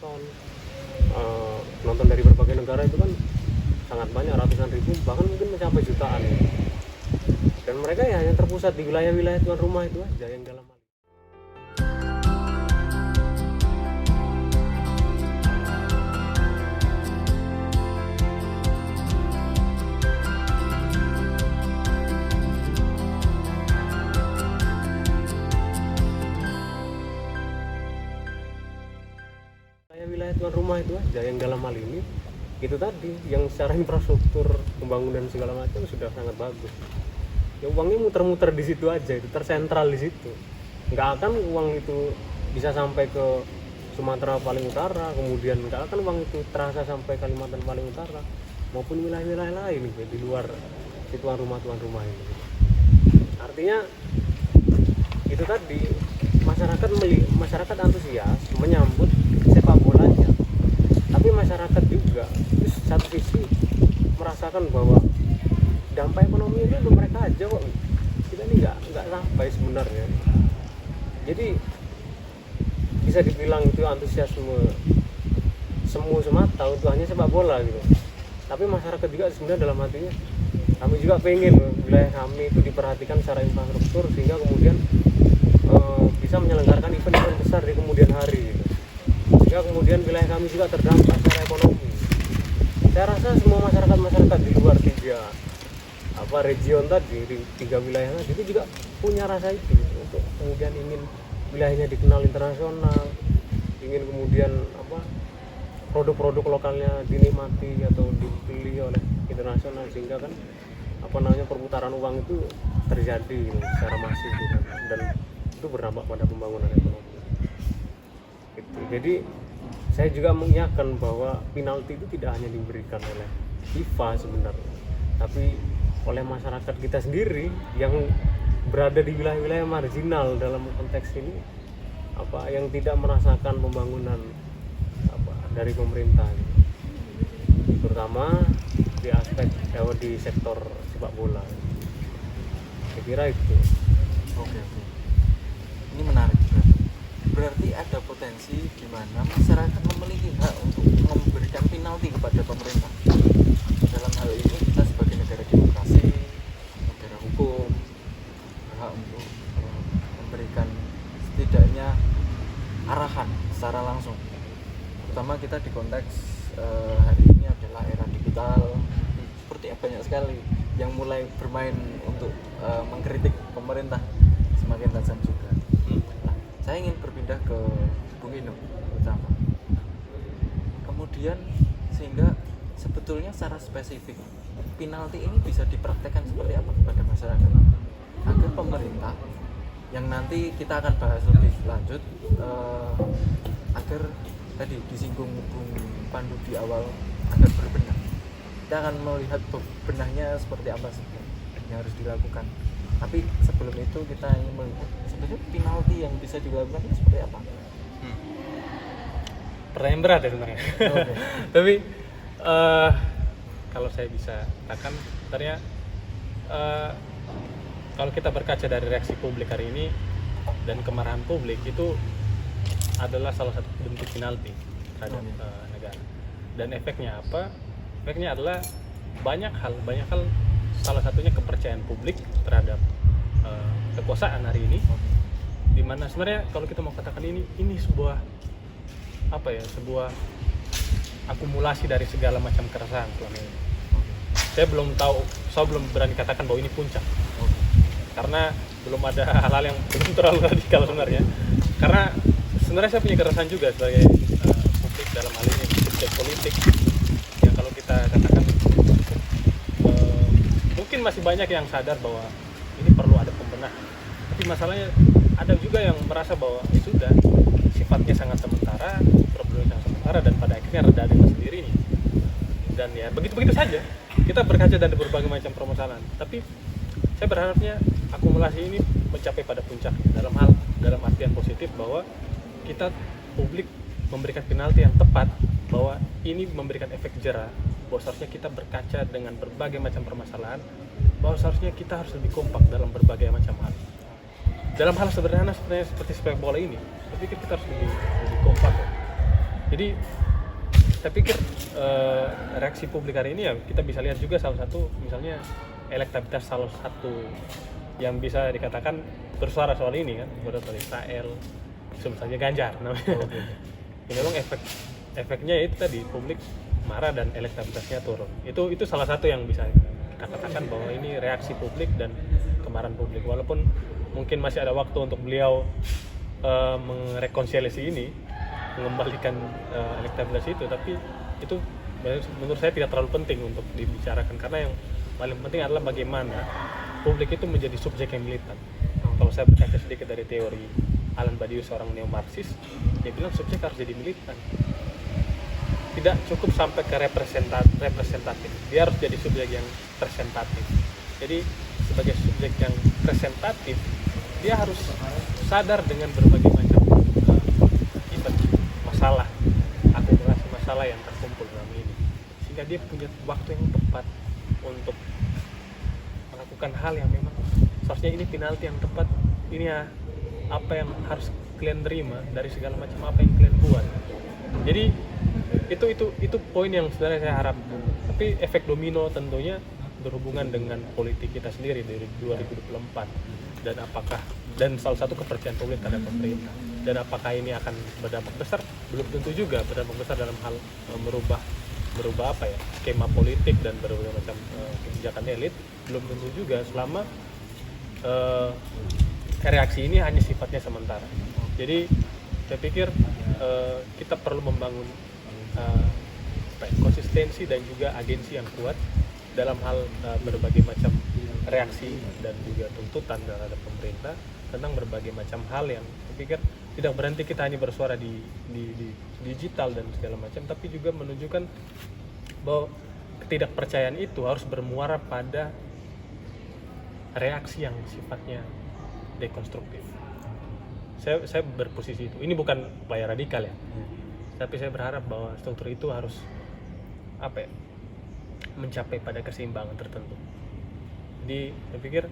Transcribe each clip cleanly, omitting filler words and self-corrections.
nonton nonton dari berbagai negara itu kan sangat banyak, ratusan ribu, bahkan mungkin mencapai jutaan. Dan mereka ya hanya terpusat di wilayah-wilayah tuan rumah itu aja yang dalam hal wilayah tuan rumah itu aja yang dalam hal ini itu tadi yang secara infrastruktur pembangunan segala macam sudah sangat bagus. Ya uangnya muter-muter di situ aja, itu tersentral di situ. Nggak akan uang itu bisa sampai ke Sumatera paling utara, kemudian nggak akan uang itu terasa sampai Kalimantan paling utara maupun wilayah-wilayah lain gitu, di luar si tuan rumah ini. Artinya itu tadi masyarakat antusias menyambut sepak bolanya, tapi masyarakat juga terus satu sisi merasakan bahwa dampak ekonomi ini untuk mereka aja kok, kita ini nggak sampai sebenarnya. Jadi bisa dibilang itu antusiasme semu semata untuk hanya sepak bola gitu, tapi masyarakat juga sebenarnya dalam hatinya kami juga pengen wilayah kami itu diperhatikan secara infrastruktur sehingga kemudian bisa menyelenggarakan event-event besar di kemudian hari gitu. Sehingga kemudian wilayah kami juga terdampak secara ekonomi. Saya rasa semua masyarakat di luar region tadi, di 3 wilayah tadi itu juga punya rasa itu untuk kemudian ingin wilayahnya dikenal internasional, ingin kemudian produk-produk lokalnya dinikmati atau dibeli oleh internasional, sehingga kan perputaran uang itu terjadi gitu, secara masif gitu, dan itu berdampak pada pembangunan ekonomi gitu. Jadi saya juga mengiyakan bahwa penalti itu tidak hanya diberikan oleh FIFA sebenarnya, tapi oleh masyarakat kita sendiri yang berada di wilayah-wilayah marginal dalam konteks ini, yang tidak merasakan pembangunan dari pemerintah, terutama di aspek di sektor sepak bola. Saya kira itu. Oke. Ini menarik. Berarti ada potensi di mana masyarakat memiliki hak untuk memberikan penalti kepada pemerintah. Dalam hal ini kita sebagai negara demokrasi, negara hukum, berhak untuk memberikan setidaknya arahan secara langsung. Terutama kita di konteks hari ini adalah era digital, sepertinya banyak sekali yang mulai bermain untuk mengkritik pemerintah semakin tajam juga. Nah, saya ingin berpindah ke Bung Ino pertama. Kemudian sehingga sebetulnya secara spesifik penalti ini bisa dipraktekkan seperti apa kepada masyarakat agar pemerintah yang nanti kita akan bahas lebih lanjut agar tadi disinggung Bung Pandu di awal agar berbenah. Kita akan melihat benahnya seperti apa yang harus dilakukan. Tapi sebelum itu kita ingin melihat sebenarnya penalti yang bisa dilakukan itu seperti apa. Pertanyaan berat ya sebenarnya. Okay. Tapi kalau saya bisa katakan sebenarnya kalau kita berkaca dari reaksi publik hari ini dan kemarahan publik itu adalah salah satu bentuk penalti terhadap negara. Dan efeknya apa? Efeknya adalah banyak hal, salah satunya kepercayaan publik terhadap kekuasaan hari ini, di mana sebenarnya kalau kita mau katakan ini sebuah akumulasi dari segala macam keresahan selama ini. Saya belum berani katakan bahwa ini puncak, karena belum ada hal-hal yang belum terlalu radikal sebenarnya. Karena sebenarnya saya punya keresahan juga sebagai publik dalam hal ini, subjek politik, yang kalau kita katakan mungkin masih banyak yang sadar bahwa ini perlu ada pembenahan. Tapi masalahnya ada juga yang merasa bahwa sudah sifatnya sangat sementara, problemnya sangat sementara, dan pada akhirnya reda dengan sendirinya. Dan ya begitu-begitu saja. Kita berkaca dari berbagai macam permasalahan. Tapi saya berharapnya akumulasi ini mencapai pada puncak dalam artian positif, bahwa kita publik memberikan penalti yang tepat, bahwa ini memberikan efek jera, bahwa seharusnya kita berkaca dengan berbagai macam permasalahan, bahwa seharusnya kita harus lebih kompak dalam berbagai macam hal. Dalam hal sederhana seperti sepak bola ini, saya pikir kita harus lebih kompak ya. Jadi Jadi saya pikir reaksi publik hari ini ya kita bisa lihat juga salah satu misalnya elektabilitas salah satu yang bisa dikatakan bersuara soal ini kan, bersuara soal Israel, misalnya Ganjar namanya. Ya, memang efeknya itu tadi publik marah dan elektabilitasnya turun. Itu salah satu yang bisa kita katakan bahwa ini reaksi publik dan kemarahan publik. Walaupun mungkin masih ada waktu untuk beliau merekonsiliasi ini, mengembalikan elektabilitas itu, tapi itu menurut saya tidak terlalu penting untuk dibicarakan, karena yang paling penting adalah bagaimana publik itu menjadi subjek yang militan. Kalau saya berkaca sedikit dari teori Alan Badiou, seorang neo-Marxis, dia bilang subjek harus jadi militan. Tidak cukup sampai ke representatif, dia harus jadi subjek yang presentatif. Jadi sebagai subjek yang presentatif, dia harus sadar dengan berbagai macam akibat masalah, akumulasi masalah yang terkumpul dalam ini, sehingga dia punya waktu yang tepat untuk melakukan hal yang memang seharusnya ini penalti yang tepat, ini ya apa yang harus kalian terima dari segala macam apa yang kalian buat. Jadi itu poin yang sebenarnya saya harapkan. Tapi efek domino tentunya berhubungan dengan politik kita sendiri dari 2024, dan salah satu kepercayaan publik terhadap pemerintah, dan apakah ini akan berdampak besar, belum tentu juga berdampak besar dalam hal merubah apa ya, skema politik dan berbagai macam kebijakan elit, belum tentu juga selama reaksi ini hanya sifatnya sementara. Jadi saya pikir kita perlu membangun konsistensi dan juga agensi yang kuat dalam hal berbagai macam reaksi dan juga tuntutan terhadap pemerintah tentang berbagai macam hal yang saya pikir tidak berhenti kita hanya bersuara di digital dan segala macam, tapi juga menunjukkan bahwa ketidakpercayaan itu harus bermuara pada reaksi yang sifatnya dekonstruktif. Saya berposisi itu. Ini bukan upaya radikal ya, tapi saya berharap bahwa struktur itu harus mencapai pada keseimbangan tertentu. Jadi saya pikir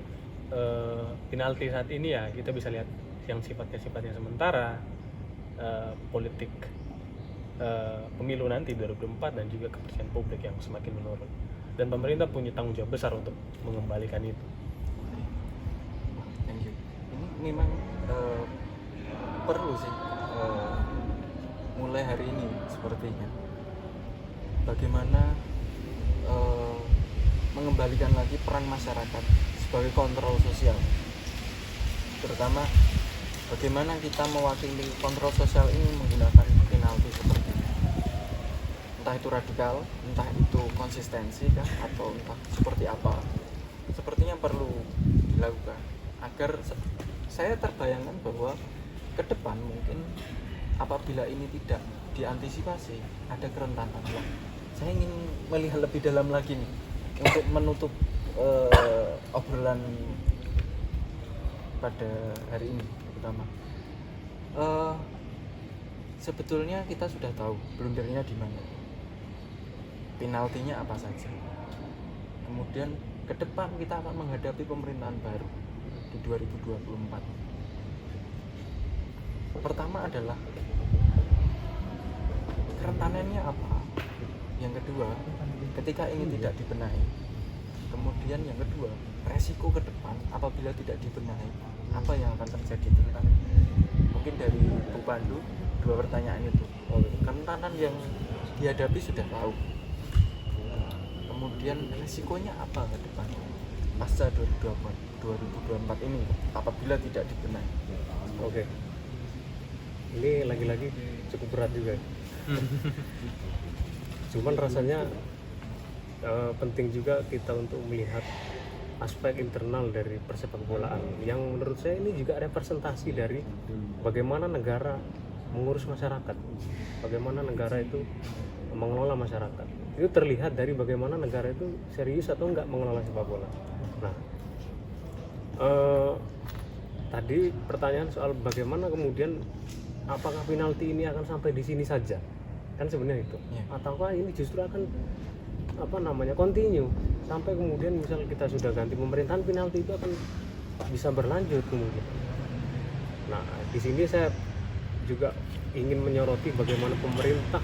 penalti saat ini ya kita bisa lihat yang sifatnya sementara, politik pemilu nanti 2024 dan juga kepercayaan publik yang semakin menurun, dan pemerintah punya tanggung jawab besar untuk mengembalikan itu. Thank you. Ini memang perlu sih mulai hari ini sepertinya bagaimana mengembalikan lagi peran masyarakat sebagai kontrol sosial, terutama bagaimana kita mewakili kontrol sosial ini menggunakan penalti seperti ini. Entah itu radikal, entah itu konsistensi kan, atau entah seperti apa, sepertinya perlu dilakukan agar saya terbayangkan bahwa ke depan mungkin apabila ini tidak diantisipasi ada kerentanan. Saya ingin melihat lebih dalam lagi nih untuk menutup obrolan pada hari ini terutama. Sebetulnya kita sudah tahu blundernya di mana, penaltinya apa saja. Kemudian ke depan kita akan menghadapi pemerintahan baru di 2024. Pertama adalah kerentanannya apa. Yang kedua, ketika ini tidak dibenahi. Kemudian yang kedua, resiko ke depan apabila tidak dibenahi, apa yang akan terjadi tentang mungkin dari Bu Pandu, dua pertanyaan itu. Kerentanan yang dihadapi sudah tahu. Kemudian resikonya apa ke depan pasca 2024 ini apabila tidak dibenahi. Oke. Ini lagi-lagi cukup berat juga. Cuman rasanya penting juga kita untuk melihat aspek internal dari persepak bolaan yang menurut saya ini juga representasi dari bagaimana negara mengurus masyarakat, bagaimana negara itu mengelola masyarakat. Itu terlihat dari bagaimana negara itu serius atau enggak mengelola sepak bola. Nah, tadi pertanyaan soal bagaimana kemudian apakah penalti ini akan sampai di sini saja, kan sebenarnya itu, ataukah ini justru akan continue sampai kemudian misal kita sudah ganti pemerintahan, penalti itu akan bisa berlanjut kemudian. Nah, di sini saya juga ingin menyoroti bagaimana pemerintah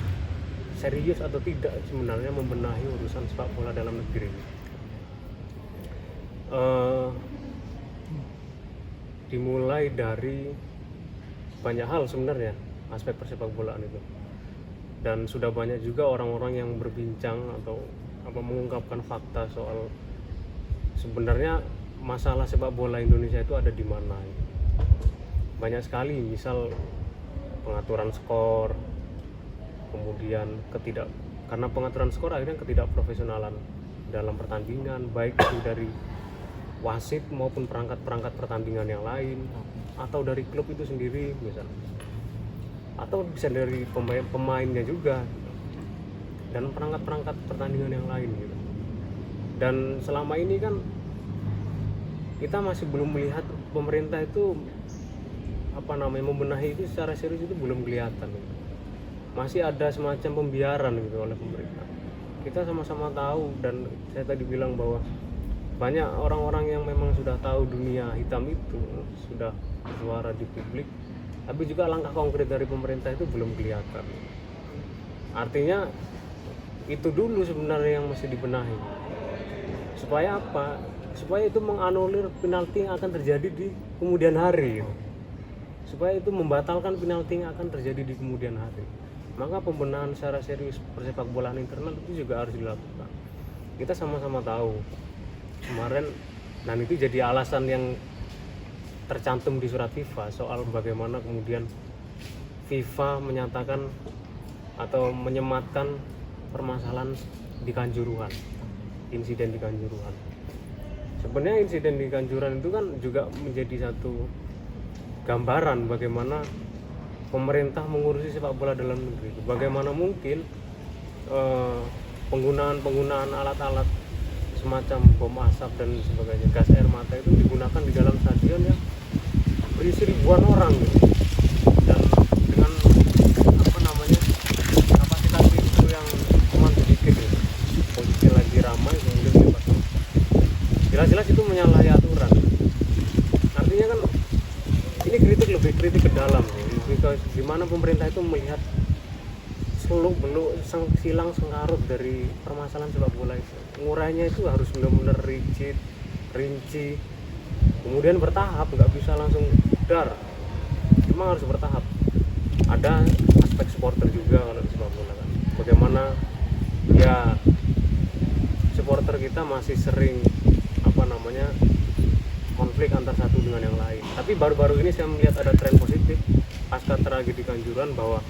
serius atau tidak sebenarnya membenahi urusan sepak bola dalam negeri ini. Dimulai dari banyak hal sebenarnya aspek persepak bolaan itu, dan sudah banyak juga orang-orang yang berbincang atau mengungkapkan fakta soal sebenarnya masalah sepak bola Indonesia itu ada di mana. Banyak sekali, misal pengaturan skor, kemudian karena pengaturan skor akhirnya ketidakprofesionalan dalam pertandingan, baik itu dari wasit maupun perangkat-perangkat pertandingan yang lain, atau dari klub itu sendiri misalnya, atau bisa dari pemainnya juga, dan perangkat-perangkat pertandingan yang lain gitu. Dan selama ini kan kita masih belum melihat pemerintah itu membenahi itu secara serius, itu belum kelihatan gitu. Masih ada semacam pembiaran gitu oleh pemerintah. Kita sama-sama tahu, dan saya tadi bilang bahwa banyak orang-orang yang memang sudah tahu dunia hitam itu, sudah bersuara di publik, tapi juga langkah konkret dari pemerintah itu belum kelihatan. Artinya itu dulu sebenarnya yang mesti dibenahi. Supaya apa? Supaya itu menganulir penalti yang akan terjadi di kemudian hari gitu. Supaya itu membatalkan penalti yang akan terjadi di kemudian hari. Maka pembenahan secara serius persepak bolaan internal itu juga harus dilakukan. Kita sama-sama tahu kemarin, dan itu jadi alasan yang tercantum di surat FIFA soal bagaimana kemudian FIFA menyatakan atau menyematkan permasalahan di Kanjuruhan, insiden di Kanjuruhan. Sebenarnya insiden di Kanjuruhan itu kan juga menjadi satu gambaran bagaimana pemerintah mengurusi sepak bola dalam negeri. Bagaimana mungkin penggunaan alat-alat semacam bom asap dan sebagainya, gas air mata itu digunakan di dalam stadion yang berisi ribuan orang gitu. Dan dengan kapasitas itu yang cuma sedikit gitu. Posisi lagi ramai kemudian dipasang. Jelas-jelas itu menyalahi aturan. Artinya kan ini lebih kritik ke dalam gitu. Di mana pemerintah itu melihat seluk beluk silang sengkarut dari permasalahan sepak bola itu. Ngurainya itu harus benar-benar rigid, rinci, kemudian bertahap, nggak bisa langsung dar. Memang harus bertahap. Ada aspek supporter juga kalau di sepak bola kan. Bagaimana ya supporter kita masih sering konflik antar satu dengan yang lain. Tapi baru-baru ini saya melihat ada tren positif pasca tragedi Kanjuruhan, bahwa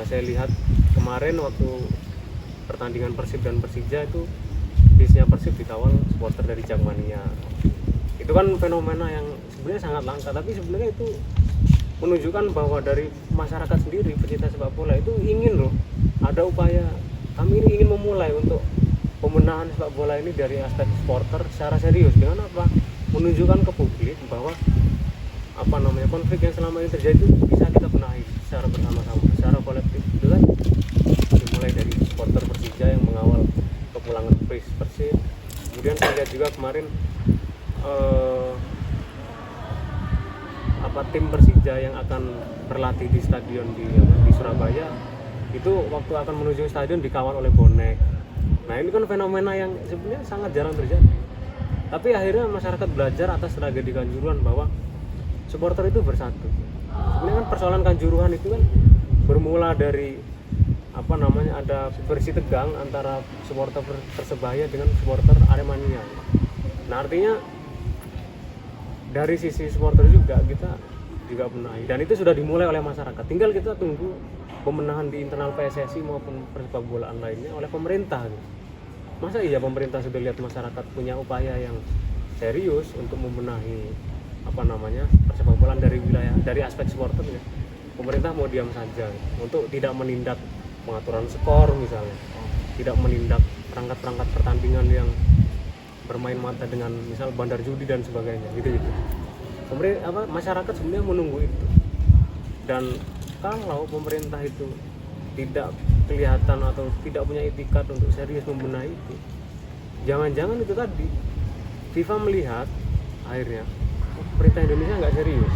saya lihat kemarin waktu pertandingan Persib dan Persija itu bisnya Persib dikawal supporter dari Jakmania. Itu kan fenomena yang sebenarnya sangat langka, tapi sebenarnya itu menunjukkan bahwa dari masyarakat sendiri, pecinta sepak bola itu ingin loh, ada upaya, kami ini ingin memulai untuk pembenahan sepak bola ini dari aspek supporter secara serius. Dengan apa? Menunjukkan ke publik bahwa konflik yang selama ini terjadi itu bisa kita benahi secara bersama-sama, secara kolektif. Itu kan dimulai dari supporter Persija yang mengawal kepulangan Persib. Kemudian saya lihat juga kemarin tim Persija yang akan berlatih di stadion di Surabaya itu waktu akan menuju stadion dikawal oleh bonek. Nah ini kan fenomena yang sebenarnya sangat jarang terjadi. Tapi akhirnya masyarakat belajar atas tragedi Kanjuruhan bahwa supporter itu bersatu. Sebenarnya kan persoalan Kanjuruhan itu kan bermula dari ada bersih tegang antara supporter Persebaya dengan supporter Aremania. Nah artinya dari sisi supporter juga kita juga benahi, dan itu sudah dimulai oleh masyarakat. Tinggal kita tunggu pembenahan di internal PSSI maupun persepak bolaan lainnya oleh pemerintah. Masa iya pemerintah sudah lihat masyarakat punya upaya yang serius untuk membenahi persepak bolaan dari aspek supporter ya. Pemerintah mau diam saja untuk tidak menindak pengaturan skor misalnya, tidak menindak perangkat-perangkat pertandingan yang bermain mata dengan misal bandar judi dan sebagainya gitu. Masyarakat sebenarnya menunggu itu. Dan kalau pemerintah itu tidak kelihatan atau tidak punya itikat untuk serius membenahi itu, jangan-jangan itu tadi FIFA melihat akhirnya pemerintah Indonesia nggak serius,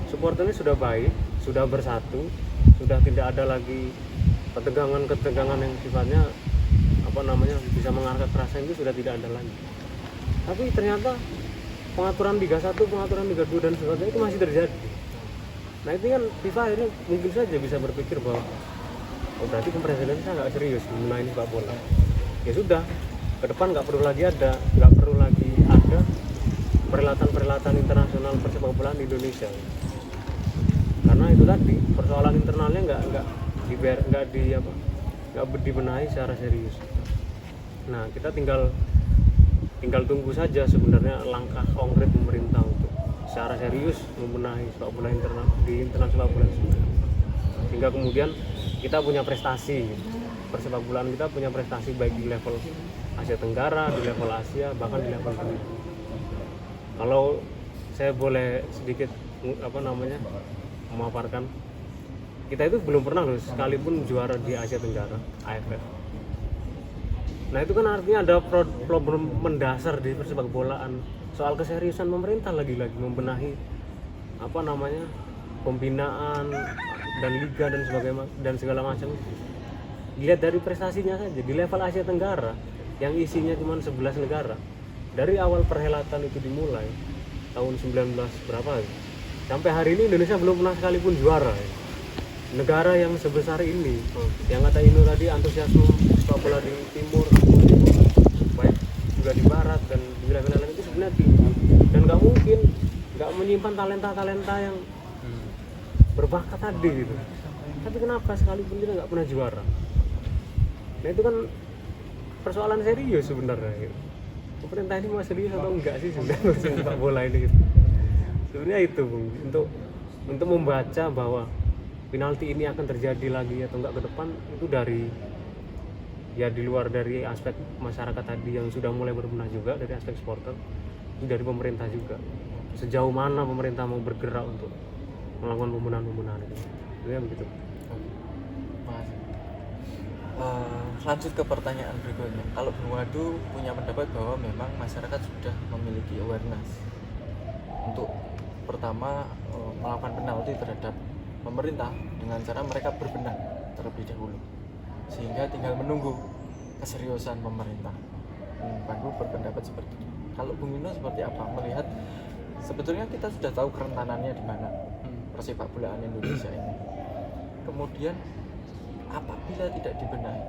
supporternya sudah baik, sudah bersatu, sudah tidak ada lagi ketegangan yang sifatnya bisa mengarah ke kekerasan, itu sudah tidak ada lagi. Tapi ternyata pengaturan Liga 1, pengaturan Liga 2 dan sebagainya itu masih terjadi. Nah itu kan FIFA akhirnya mungkin saja bisa berpikir bahwa berarti Presiden saya nggak serius mengenai sepak bola. Ya sudah, ke depan nggak perlu lagi ada perhelatan internasional persepak bolaan di Indonesia. Karena itu tadi persoalan internalnya nggak dibenahi secara serius. Nah kita tinggal tunggu saja sebenarnya langkah konkret pemerintah untuk secara serius membenahi sepak bola di internal sepak bola sebenarnya. Sehingga kemudian kita punya prestasi, persepak bolaan kita punya prestasi baik di level Asia Tenggara, di level Asia, bahkan di level dunia. Kalau saya boleh sedikit memaparkan, kita itu belum pernah loh sekalipun juara di Asia Tenggara, AFF. Nah itu kan artinya ada problem mendasar di persepak bolaan, soal keseriusan pemerintah lagi-lagi membenahi pembinaan dan liga dan segala macam. Dilihat dari prestasinya saja di level Asia Tenggara yang isinya cuma 11 negara. Dari awal perhelatan itu dimulai tahun 19 berapa sampai hari ini Indonesia belum pernah sekalipun juara. Negara yang sebesar ini, yang kata Inu tadi antusiasme sepak bola di timur, baik juga di barat dan di wilayah lain itu sebenarnya tinggi, dan nggak mungkin nggak menyimpan talenta yang berbakat tadi gitu. Tapi kenapa sekalipun kita nggak pernah juara? Nah itu kan persoalan serius sebenarnya gitu. Pemerintah ini mau serius atau enggak sih sebenarnya sepak bola ini gitu. Sebenarnya itu Bung, untuk membaca bahwa penalti ini akan terjadi lagi atau enggak ke depan, itu di luar dari aspek masyarakat tadi yang sudah mulai berbenah juga, dari aspek supporter, itu dari pemerintah juga. Sejauh mana pemerintah mau bergerak untuk melakukan pembenahan itu. Sebenarnya begitu. Lanjut ke pertanyaan berikutnya. Kalau Bung Wadu punya pendapat bahwa memang masyarakat sudah memiliki awareness untuk pertama melakukan penalti terhadap pemerintah dengan cara mereka berbenah terlebih dahulu, sehingga tinggal menunggu keseriusan pemerintah. Pandu berpendapat seperti itu. Kalau Bung Ino seperti apa melihat, sebetulnya kita sudah tahu kerentanannya di mana persepak bolaan Indonesia ini. Kemudian apabila tidak dibenahi,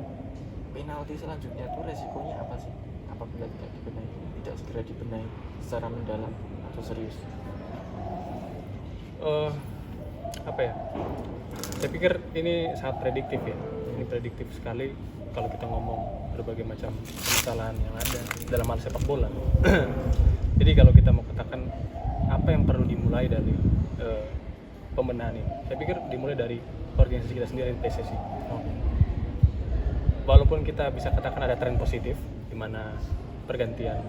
penalti selanjutnya itu resikonya apa sih? Apabila tidak dibenahi, tidak segera dibenahi secara mendalam atau serius? Saya pikir ini sangat prediktif ya. Ini prediktif sekali kalau kita ngomong berbagai macam kesalahan yang ada dalam hal sepak bola. Jadi kalau kita mau katakan apa yang perlu dimulai dari pembenahan ini, saya pikir dimulai dari organisasi kita sendiri, PSSI. Walaupun kita bisa katakan ada tren positif di mana pergantian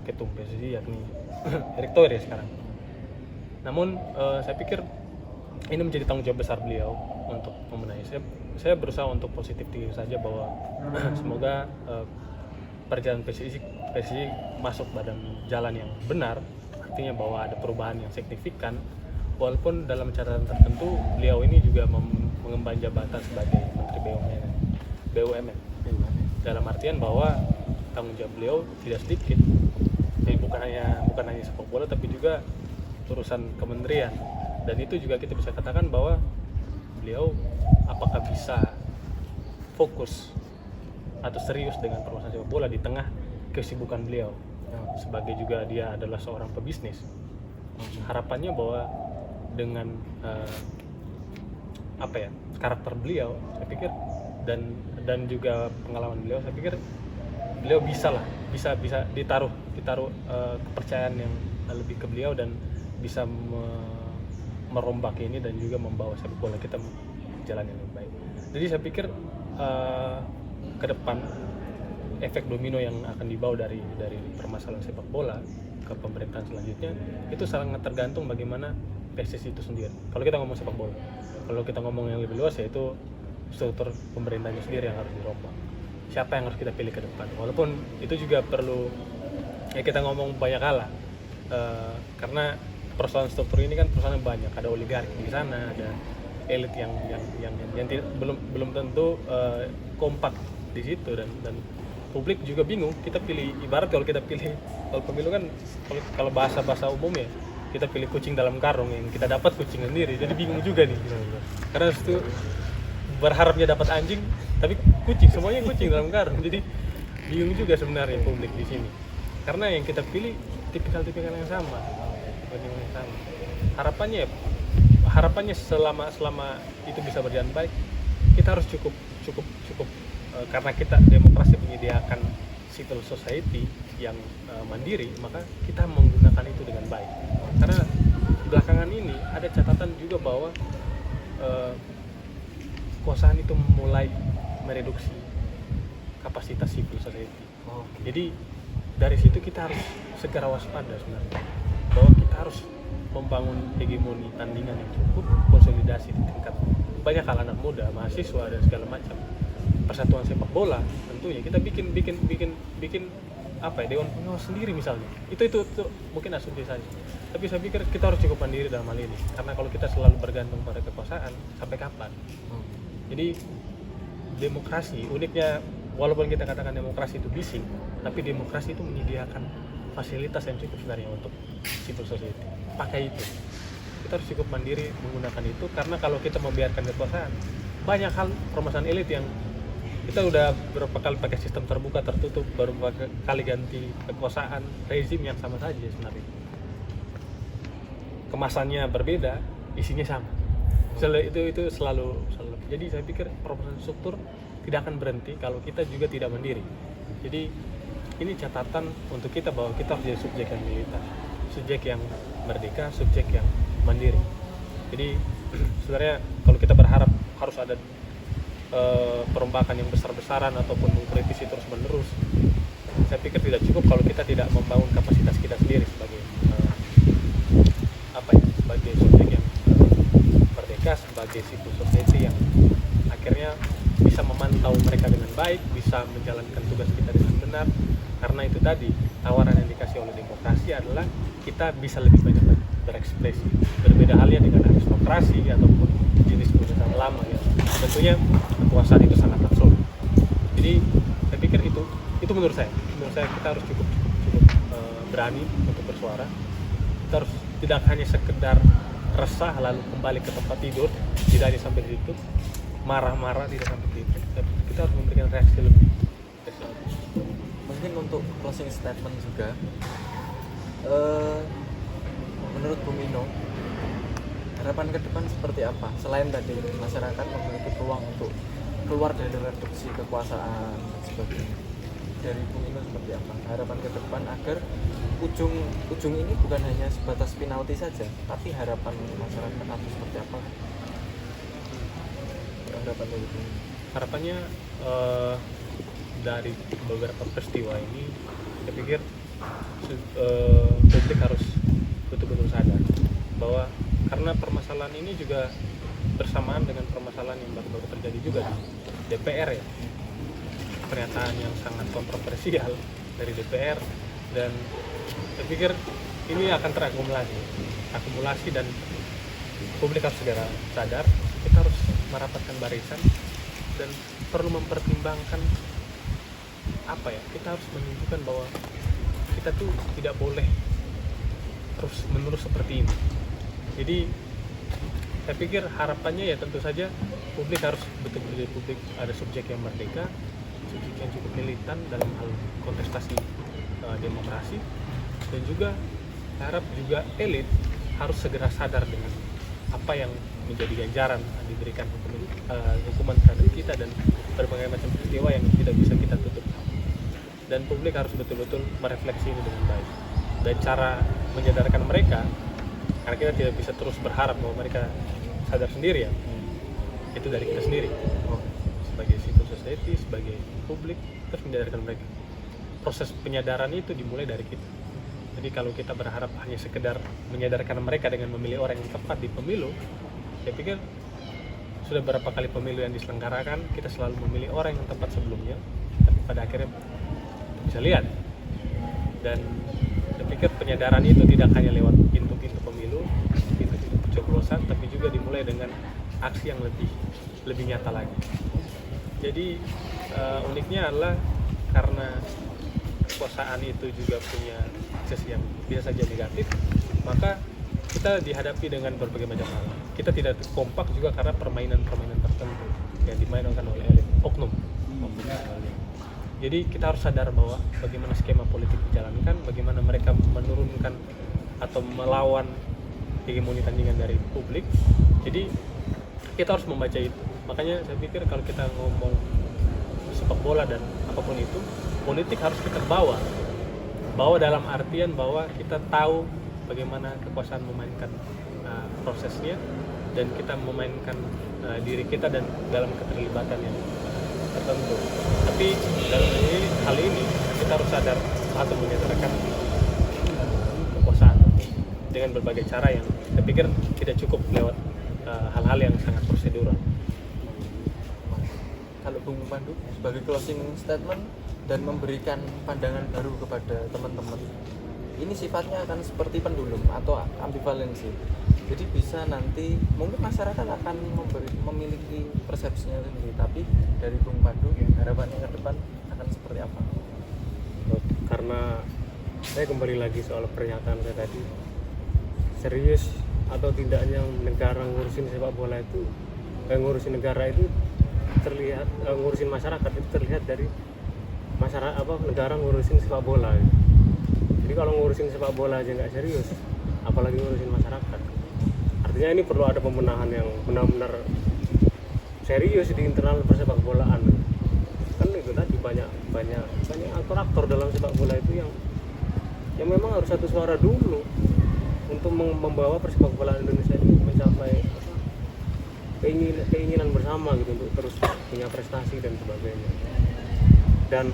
ketum PSSI yakni Erick Thohir ya sekarang. Namun saya pikir ini menjadi tanggung jawab besar beliau untuk membenahi. Saya berusaha untuk positif saja bahwa semoga perjalanan PSSI masuk badan jalan yang benar, artinya bahwa ada perubahan yang signifikan. Walaupun dalam catatan tertentu beliau ini juga mengemban jabatan sebagai Menteri BUMN. Dalam artian bahwa tanggung jawab beliau tidak sedikit. Jadi bukan hanya sepak bola tapi juga urusan kementerian. Dan itu juga kita bisa katakan bahwa beliau apakah bisa fokus atau serius dengan permasalahan sepak bola di tengah kesibukan beliau. Sebagai juga dia adalah seorang pebisnis. Harapannya bahwa dengan karakter beliau, saya pikir dan juga pengalaman beliau, saya pikir beliau bisa ditaruh kepercayaan yang lebih ke beliau dan bisa merombak ini dan juga membawa sepak bola kita jalan yang lebih baik. Jadi saya pikir ke depan efek domino yang akan dibawa dari permasalahan sepak bola ke pemerintahan selanjutnya itu sangat tergantung bagaimana PSSI itu sendiri. Kalau kita ngomong sepak bola, kalau kita ngomong yang lebih luas yaitu struktur pemerintahnya sendiri yang harus dirombak. Siapa yang harus kita pilih ke depan? Walaupun itu juga perlu kita ngomong banyak hal lah, karena persoalan struktur ini kan persoalan yang banyak, ada oligarki di sana, ada elit yang belum tentu kompak di situ, dan publik juga bingung. Kita pilih, ibarat kalau kita pilih, kalau pemilu kan kalau bahasa umumnya kita pilih kucing dalam karung, yang kita dapat kucing sendiri, jadi bingung juga nih. Karena itu berharapnya dapat anjing tapi kucing, semuanya kucing dalam karung, jadi bingung juga sebenarnya publik di sini, karena yang kita pilih tipikal yang sama. Harapannya selama itu bisa berjalan baik, kita harus cukup karena kita demokrasi menyediakan civil society yang mandiri, maka kita menggunakan itu dengan baik. Karena belakangan ini ada catatan juga bahwa kekuasaan itu mulai mereduksi kapasitas civil society. Jadi dari situ kita harus segera waspada sebenarnya, bahwa kita harus membangun hegemoni tandingan yang cukup, konsolidasi di tingkat banyak hal, anak muda, mahasiswa dan segala macam. Persatuan sepak bola tentunya kita bikin apa ya, dewan pengawas sendiri misalnya. Itu mungkin asumsi saja. Tapi saya pikir kita harus cukup mandiri dalam hal ini, karena kalau kita selalu bergantung pada kekuasaan, sampai kapan? Jadi demokrasi uniknya, walaupun kita katakan demokrasi itu bising, tapi demokrasi itu menyediakan fasilitas yang cukup sebenarnya untuk civil society. Pakai itu, kita harus cukup mandiri menggunakan itu, karena kalau kita membiarkan kekuasaan, banyak hal permasalahan elit yang kita udah berapa kali pakai sistem terbuka tertutup, berapa kali ganti kekuasaan, rezim yang sama saja sebenarnya. Kemasannya berbeda, isinya sama. Itu selalu. Jadi saya pikir permasalahan struktur tidak akan berhenti kalau kita juga tidak mandiri. Jadi ini catatan untuk kita bahwa kita harus jadi subjek yang militan, subjek yang merdeka, subjek yang mandiri. Jadi sebenarnya kalau kita berharap harus ada perombakan yang besar-besaran ataupun mengkritisi terus-menerus, saya pikir tidak cukup kalau kita tidak membangun kapasitas kita sendiri sebagai sebagai subjek yang merdeka, sebagai civil society yang akhirnya bisa memantau mereka dengan baik, bisa menjalankan tugas kita dengan benar. Karena itu tadi, tawaran yang dikasih oleh demokrasi adalah kita bisa lebih banyak berekspresi. Berbeda halnya dengan aristokrasi ataupun jenis pemerintahan lama ya. Tentunya kekuasaan itu sangat absolut. Jadi saya pikir itu menurut saya kita harus cukup berani untuk bersuara. Kita harus tidak hanya sekedar resah lalu kembali ke tempat tidur, tidak hanya sampai di situ, marah-marah tidak sampai di situ. Kita harus memberikan reaksi lebih. Mungkin untuk closing statement juga, menurut Bung Ino, harapan ke depan seperti apa? Selain tadi masyarakat memiliki peluang untuk keluar dari reduksi kekuasaan dan sebagainya, dari Bung Ino seperti apa? Harapan ke depan agar ujung ini bukan hanya sebatas penalti saja, tapi harapan masyarakat atau seperti apa? Harapan dari Bung Ino. Harapannya dari beberapa peristiwa ini, saya pikir publik harus betul-betul sadar bahwa karena permasalahan ini juga bersamaan dengan permasalahan yang baru-baru terjadi juga di DPR ya, pernyataan yang sangat kontroversial dari DPR, dan saya pikir ini akan akumulasi dan publik harus segera sadar. Kita harus merapatkan barisan dan perlu mempertimbangkan kita harus menunjukkan bahwa kita tuh tidak boleh terus menerus seperti ini. Jadi saya pikir harapannya ya tentu saja publik harus betul-betul publik ada subjek yang merdeka, subjek yang cukup militan dalam hal kontestasi demokrasi, dan juga saya harap juga elit harus segera sadar dengan apa yang menjadi ganjaran diberikan hukuman terhadap kita dan berbagai macam peristiwa yang tidak bisa kita tutup. Dan publik harus betul-betul merefleksi ini dengan baik. Dan cara menyadarkan mereka, karena kita tidak bisa terus berharap bahwa mereka sadar sendiri ya, itu dari kita sendiri sebagai civil society, sebagai publik, terus menyadarkan mereka. Proses penyadaran itu dimulai dari kita. Jadi kalau kita berharap hanya sekedar menyadarkan mereka dengan memilih orang yang tepat di pemilu, saya pikir sudah berapa kali pemilu yang diselenggarakan, kita selalu memilih orang yang tepat sebelumnya, tapi pada akhirnya bisa lihat. Dan saya pikir penyadaran itu tidak hanya lewat pintu-pintu pemilu, pencoblosan, tapi juga dimulai dengan aksi yang lebih nyata lagi. Jadi uniknya adalah karena kekuasaan itu juga punya sisi yang bisa saja negatif, maka kita dihadapi dengan berbagai macam hal. Kita tidak kompak juga karena permainan-permainan tertentu yang dimainkan oleh elit oknum. Jadi kita harus sadar bahwa bagaimana skema politik dijalankan, bagaimana mereka menurunkan atau melawan hegemoni tandingan dari publik. Jadi kita harus membaca itu. Makanya saya pikir kalau kita ngomong sepak bola dan apapun itu, politik harus kita bawa dalam artian bahwa kita tahu bagaimana kekuasaan memainkan prosesnya, dan kita memainkan diri kita dan dalam keterlibatan yang tertentu. Tapi dalam hal ini kita harus sadar atau menyesuaikan kekuasaan dengan berbagai cara yang saya pikir tidak cukup lewat hal-hal yang sangat prosedural. Kalau Bung Pandu sebagai closing statement dan memberikan pandangan baru kepada teman-teman, ini sifatnya akan seperti pendulum atau ambivalensi. Jadi bisa nanti mungkin masyarakat akan memiliki persepsinya sendiri, tapi dari Bung Pandu harapannya ke depan akan seperti apa? Karena saya kembali lagi soal pernyataan saya tadi, serius atau tidaknya negara ngurusin sepak bola itu, ngurusin negara itu terlihat, ngurusin masyarakat itu terlihat dari masyarakat negara ngurusin sepak bola gitu. Jadi kalau ngurusin sepak bola aja nggak serius, apalagi ngurusin masyarakat. Artinya ini perlu ada pembenahan yang benar-benar serius di internal persepak bolaan. Kan itu tadi banyak aktor-aktor dalam sepak bola itu yang memang harus satu suara dulu untuk membawa persepak bolaan Indonesia ini mencapai keinginan bersama gitu, untuk terus punya prestasi dan sebagainya. Dan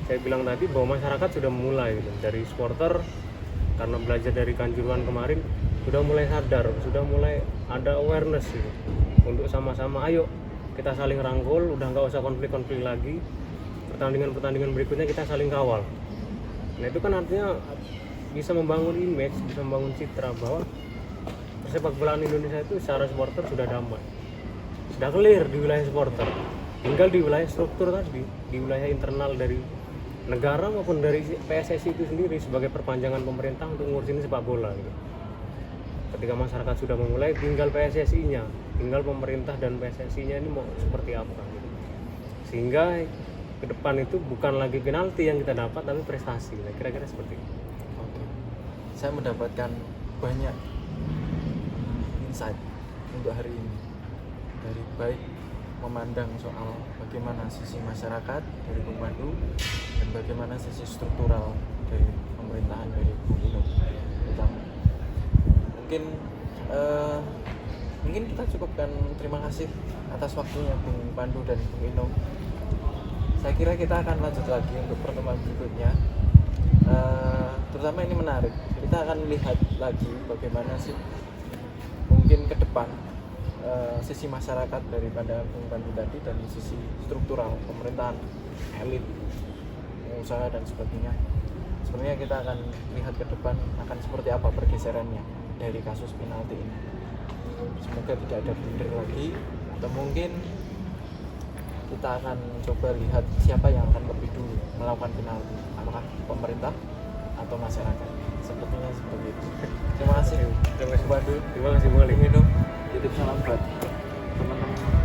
saya bilang tadi bahwa masyarakat sudah mulai gitu, dari supporter, karena belajar dari Kanjuruhan kemarin sudah mulai sadar, sudah mulai ada awareness gitu, untuk sama-sama ayo kita saling rangkul, udah nggak usah konflik-konflik lagi, pertandingan berikutnya kita saling kawal. Nah itu kan artinya bisa membangun image, bisa membangun citra bahwa persepak bolaan Indonesia itu secara supporter sudah damai, sudah clear di wilayah supporter. Tinggal di wilayah struktur tadi, di wilayah internal dari negara maupun dari PSSI itu sendiri sebagai perpanjangan pemerintah untuk ngurusin sepak bola gitu. Ketika masyarakat sudah memulai, tinggal PSSI-nya, tinggal pemerintah dan PSSI-nya ini mau seperti apa gitu. Sehingga ke depan itu bukan lagi penalti yang kita dapat, tapi prestasi. Nah, kira-kira seperti itu. Oke. Saya mendapatkan banyak insight untuk hari ini, dari baik memandang soal bagaimana sisi masyarakat dari Bung Pandu dan bagaimana sisi struktural dari pemerintahan dari Bung Ino terutama. Mungkin kita cukupkan. Terima kasih atas waktunya Bung Pandu dan Bung Ino. Saya kira kita akan lanjut lagi untuk pertemuan berikutnya. Terutama ini menarik, kita akan lihat lagi bagaimana sih mungkin ke depan sisi masyarakat daripada Bung Pandu tadi dan sisi struktural pemerintahan, elit, pengusaha dan sebagainya. Sebenarnya kita akan lihat ke depan akan seperti apa pergeserannya dari kasus penalti ini. Semoga tidak ada blunder lagi, atau mungkin kita akan coba lihat siapa yang akan lebih dulu melakukan penalti, apakah pemerintah atau masyarakat. Sepertinya seperti itu. Terima kasih. Terima kasih Bung Pandu. Terima kasih Bung Ali. Minum. Titip salam buat teman-teman